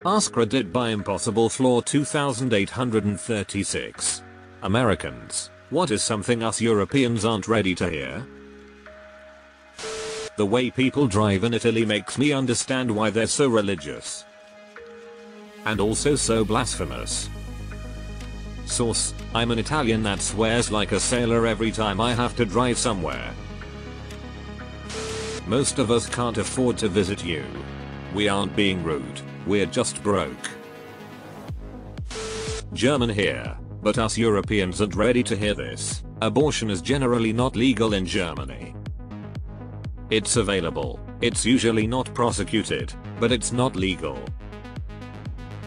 AskReddit by Impossible Floor 2836. Americans, what is something us Europeans aren't ready to hear? The way people drive in Italy makes me understand why they're so religious. And also so blasphemous. Source: I'm an Italian that swears like a sailor every time I have to drive somewhere. Most of us can't afford to visit you. We aren't being rude, we're just broke. German here, but us Europeans aren't ready to hear this. Abortion is generally not legal in Germany. It's available, it's usually not prosecuted, but it's not legal.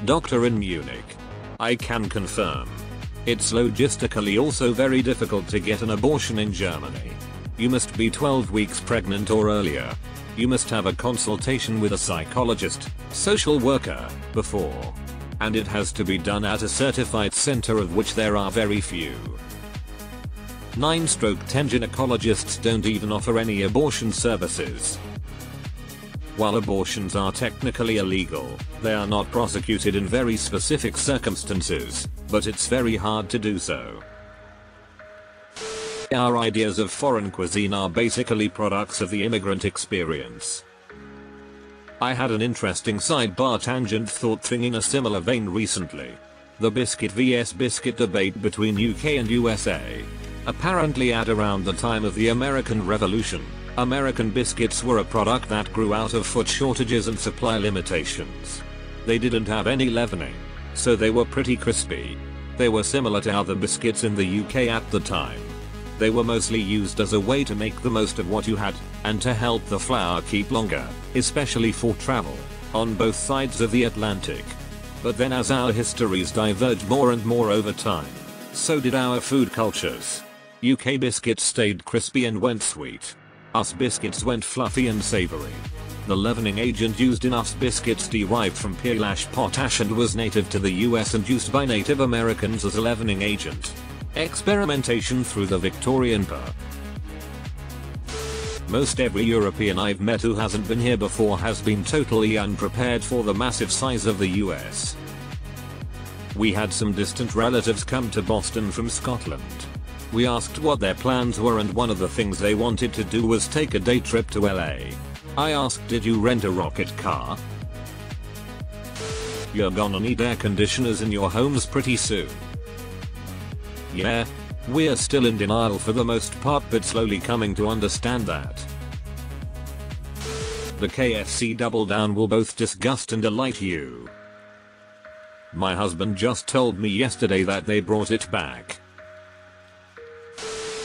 Doctor in Munich. I can confirm. It's logistically also very difficult to get an abortion in Germany. You must be 12 weeks pregnant or earlier. You must have a consultation with a psychologist, social worker, before. And it has to be done at a certified center, of which there are very few. 9/10 gynecologists don't even offer any abortion services. While abortions are technically illegal, they are not prosecuted in very specific circumstances, but it's very hard to do so. Our ideas of foreign cuisine are basically products of the immigrant experience. I had an interesting sidebar tangent thought thing in a similar vein recently. The biscuit vs biscuit debate between UK and USA. Apparently at around the time of the American Revolution, American biscuits were a product that grew out of food shortages and supply limitations. They didn't have any leavening, so they were pretty crispy. They were similar to other biscuits in the UK at the time. They were mostly used as a way to make the most of what you had, and to help the flour keep longer, especially for travel, on both sides of the Atlantic. But then as our histories diverged more and more over time, so did our food cultures. UK biscuits stayed crispy and went sweet. US biscuits went fluffy and savory. The leavening agent used in US biscuits derived from pearlash potash and was native to the US and used by Native Americans as a leavening agent. Experimentation through the Victorian era. Most every European I've met who hasn't been here before has been totally unprepared for the massive size of the US. We had some distant relatives come to Boston from Scotland. We asked what their plans were, and one of the things they wanted to do was take a day trip to LA. I asked, did you rent a rocket car? You're gonna need air conditioners in your homes pretty soon. Yeah, we're still in denial for the most part, but slowly coming to understand that. The KFC Double Down will both disgust and delight you. My husband just told me yesterday that they brought it back.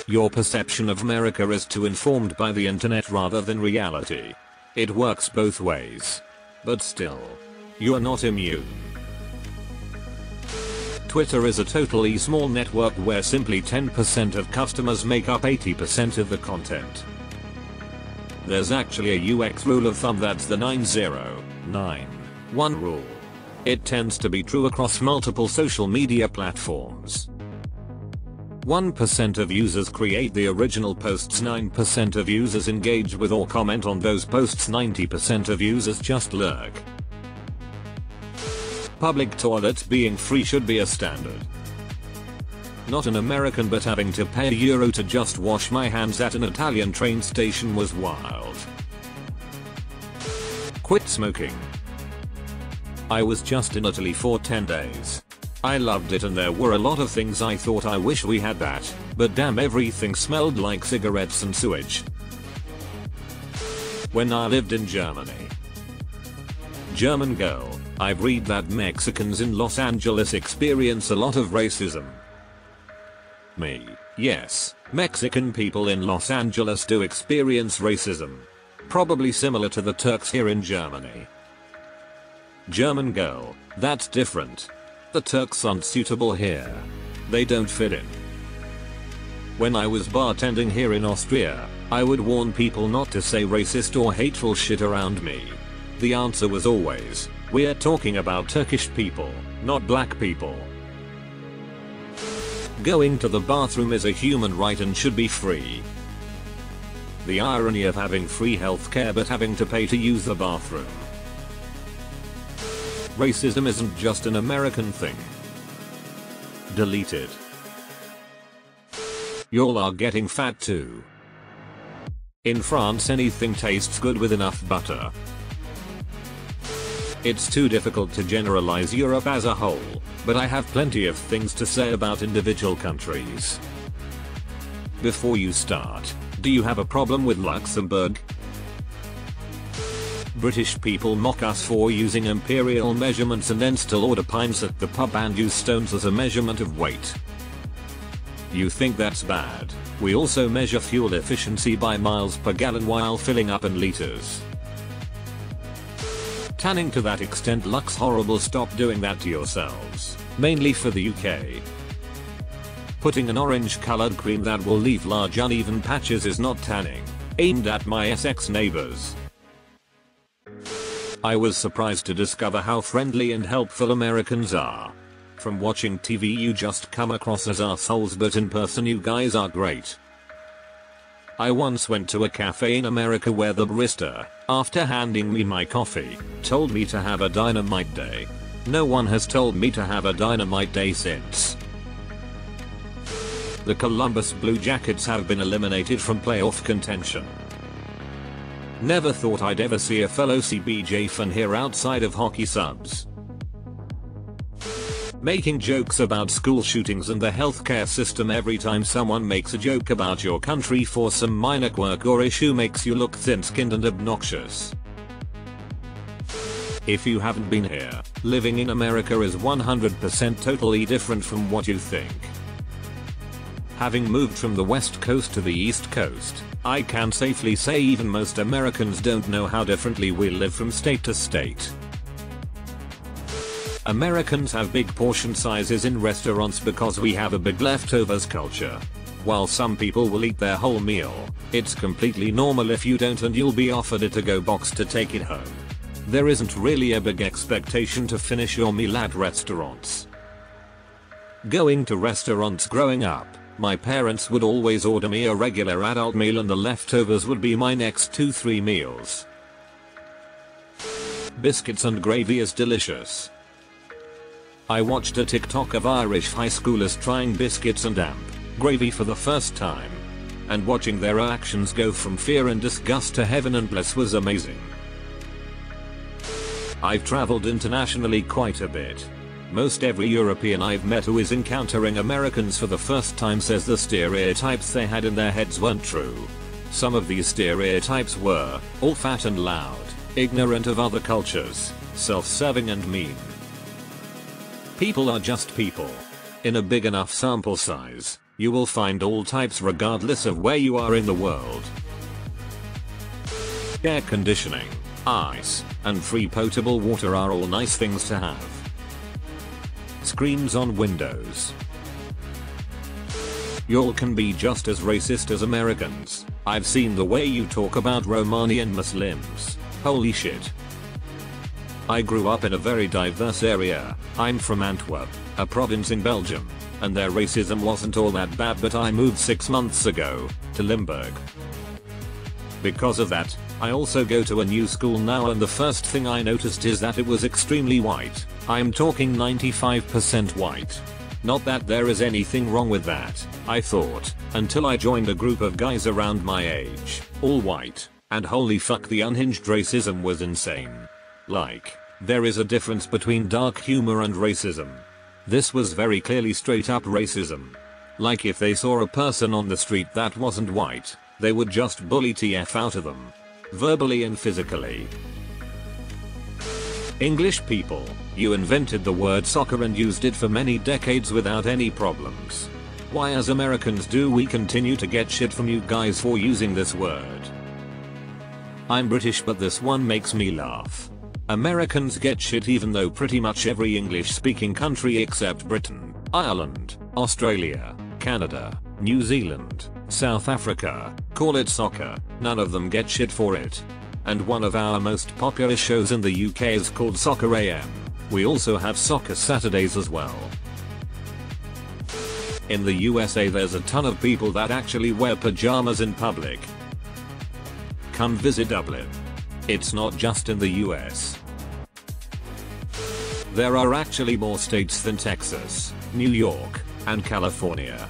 Your perception of America is too informed by the internet rather than reality. It works both ways. But still, you are not immune. Twitter is a totally small network where simply 10% of customers make up 80% of the content. There's actually a UX rule of thumb that's the 9091 rule. It tends to be true across multiple social media platforms. 1% of users create the original posts, 9% of users engage with or comment on those posts, 90% of users just lurk. Public toilets being free should be a standard. Not an American, but having to pay €1 to just wash my hands at an Italian train station was wild. Quit smoking. I was just in Italy for 10 days. I loved it, and there were a lot of things I thought I wish we had that, but damn, everything smelled like cigarettes and sewage. When I lived in Germany. German girl, I've read that Mexicans in Los Angeles experience a lot of racism. Me, yes, Mexican people in Los Angeles do experience racism. Probably similar to the Turks here in Germany. German girl, that's different. The Turks aren't suitable here. They don't fit in. When I was bartending here in Austria, I would warn people not to say racist or hateful shit around me. The answer was always, we're talking about Turkish people, not black people. Going to the bathroom is a human right and should be free. The irony of having free healthcare but having to pay to use the bathroom. Racism isn't just an American thing. Deleted. Y'all are getting fat too. In France anything tastes good with enough butter. It's too difficult to generalize Europe as a whole, but I have plenty of things to say about individual countries. Before you start, do you have a problem with Luxembourg? British people mock us for using imperial measurements and then still order pints at the pub and use stones as a measurement of weight. You think that's bad? We also measure fuel efficiency by miles per gallon while filling up in liters. Tanning to that extent looks horrible. Stop doing that to yourselves. Mainly for the UK. Putting an orange colored cream that will leave large uneven patches is not tanning. Aimed at my Essex neighbors. I was surprised to discover how friendly and helpful Americans are. From watching TV you just come across as assholes, but in person you guys are great. I once went to a cafe in America where the barista, after handing me my coffee, told me to have a dynamite day. No one has told me to have a dynamite day since. The Columbus Blue Jackets have been eliminated from playoff contention. Never thought I'd ever see a fellow CBJ fan here outside of hockey subs. Making jokes about school shootings and the healthcare system every time someone makes a joke about your country for some minor quirk or issue makes you look thin-skinned and obnoxious. If you haven't been here, living in America is 100% totally different from what you think. Having moved from the West Coast to the East Coast, I can safely say even most Americans don't know how differently we live from state to state. Americans have big portion sizes in restaurants because we have a big leftovers culture. While some people will eat their whole meal, it's completely normal if you don't and you'll be offered a to-go box to take it home. There isn't really a big expectation to finish your meal at restaurants. Going to restaurants growing up, my parents would always order me a regular adult meal and the leftovers would be my next 2-3 meals. Biscuits and gravy is delicious. I watched a TikTok of Irish high schoolers trying biscuits and gravy for the first time. And watching their reactions go from fear and disgust to heaven and bliss was amazing. I've traveled internationally quite a bit. Most every European I've met who is encountering Americans for the first time says the stereotypes they had in their heads weren't true. Some of these stereotypes were all fat and loud, ignorant of other cultures, self-serving and mean. People are just people. In a big enough sample size, you will find all types regardless of where you are in the world. Air conditioning, ice, and free potable water are all nice things to have. Screens on windows. Y'all can be just as racist as Americans. I've seen the way you talk about Romanian Muslims. Holy shit. I grew up in a very diverse area. I'm from Antwerp, a province in Belgium, and their racism wasn't all that bad, but I moved 6 months ago to Limburg. Because of that, I also go to a new school now, and the first thing I noticed is that it was extremely white. I'm talking 95% white. Not that there is anything wrong with that, I thought, until I joined a group of guys around my age, all white, and holy fuck, the unhinged racism was insane. Like, there is a difference between dark humor and racism. This was very clearly straight up racism. Like if they saw a person on the street that wasn't white, they would just bully TF out of them. Verbally and physically. English people, you invented the word soccer and used it for many decades without any problems. Why as Americans do we continue to get shit from you guys for using this word? I'm British, but this one makes me laugh. Americans get shit even though pretty much every English speaking country except Britain, Ireland, Australia, Canada, New Zealand, South Africa, call it soccer. None of them get shit for it. And one of our most popular shows in the UK is called Soccer AM. We also have Soccer Saturdays as well. In the USA there's a ton of people that actually wear pajamas in public. Come visit Dublin. It's not just in the US. There are actually more states than Texas, New York, and California.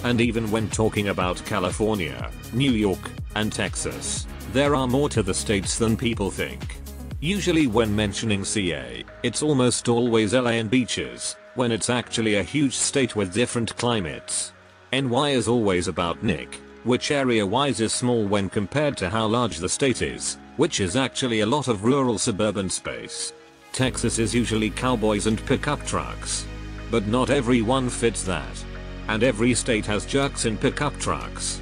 And even when talking about California, New York, and Texas, there are more to the states than people think. Usually when mentioning CA, it's almost always LA and beaches, when it's actually a huge state with different climates. NY is always about Nick, which area-wise is small when compared to how large the state is, which is actually a lot of rural suburban space. Texas is usually cowboys and pickup trucks. But not everyone fits that. And every state has jerks in pickup trucks.